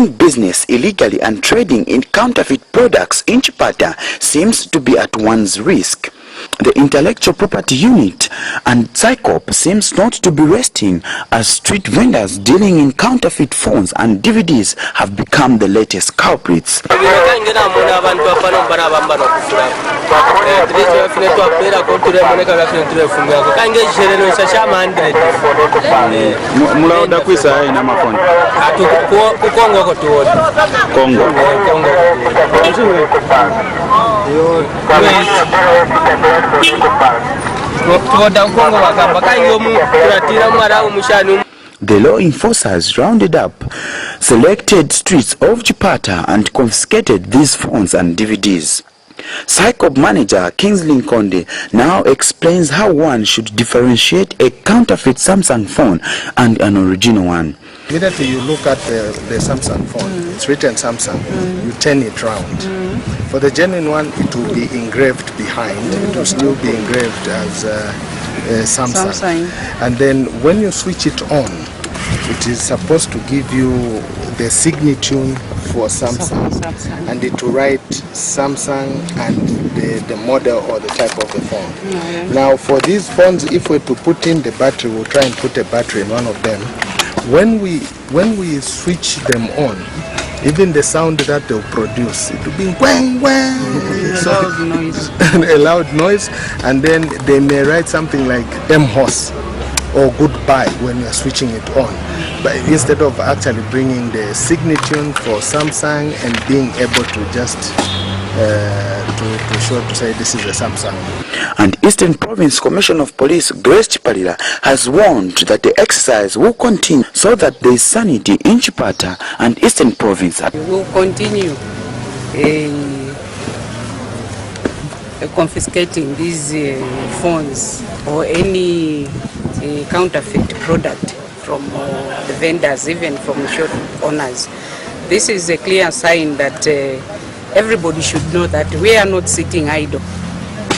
doing business illegally and trading in counterfeit products in Chipata seems to be at one's risk. The Intellectual Property Unit and PSYCOP seems not to be resting, as street vendors dealing in counterfeit phones and DVDs have become the latest culprits. The law enforcers rounded up selected streets of Chipata and confiscated these phones and DVDs. PSYCOP manager Kingsley Konde now explains how one should differentiate a counterfeit Samsung phone and an original one. Immediately you look at the Samsung phone, it's written Samsung, you turn it round. For the genuine one, it will be engraved behind, it will still be engraved as Samsung. And then when you switch it on, it is supposed to give you the signature for Samsung, and it will write Samsung and the model or the type of the phone. Now for these phones, if we to put in the battery, we'll try and put a battery in one of them. When we switch them on, even the sound that they'll produce, it will be wang wang, a loud noise, and then they may write something like M-Horse or goodbye when you are switching it on. But instead of actually bringing the signature for Samsung and being able to just to show to say this is a Samsung. And Eastern Province Commissioner of Police Grace Chipalila has warned that the exercise will continue so that there is sanity in Chipata and Eastern Province. We will continue confiscating these phones or any counterfeit product from the vendors, even from shop owners. This is a clear sign that everybody should know that we are not sitting idle.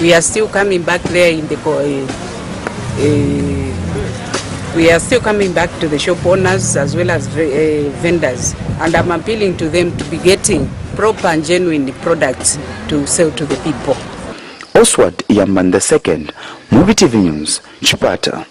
We are still coming back there in the we are still coming back to the shop owners as well as vendors, and I'm appealing to them to be getting proper and genuine products to sell to the people. Oswald Yamban II, Movie TV News, Chipata.